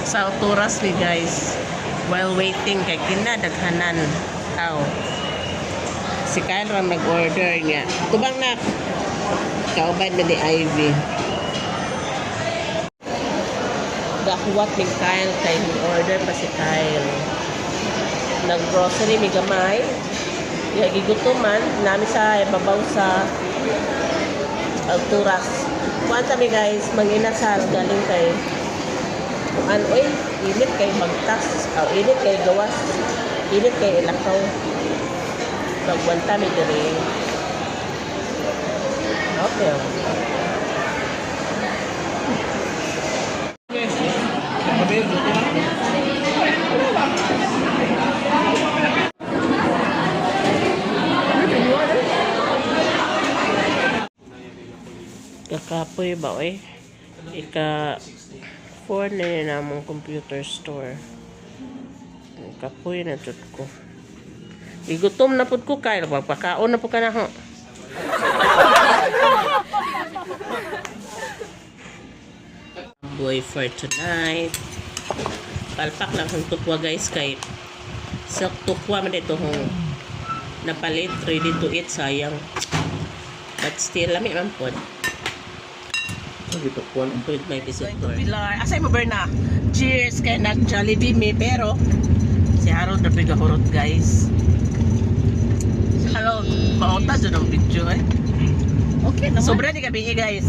sa oras ni guys. While waiting kay kinadaghanan. Tao. Si Kyle ra mag-order niya. Tubang na. Kauban na ni Ivy. Dakuwat ni Kyle kay order pa si Kyle. Nag-grocery mi gamay. Ya gigutuman nami sa babaw sa Alturas. Kuanta mi guys, manginasal galing kay oy, init kay magtas, init kay gawas, init kay ilakaw. Pagwanta mi diri. Okay. Kakapoy ba oy? Ika 4 na yun namang computer store. Kapoy na jud ko. Igutom na pud ko kay pagpakaon na po ka na ho. Boy for tonight. Palpak lang ang tukwa guys kay sa tukwa man dito hong napalit ready to eat sayang. But still lami man pod. Gitu kuan Pwede may visitor. Asay mo Berna? Cheers kay nag Jollibee me pero si Harold na pigahurot guys. Si Harold maota dyan ang video eh. Okay naman. Sobra di kabingi guys.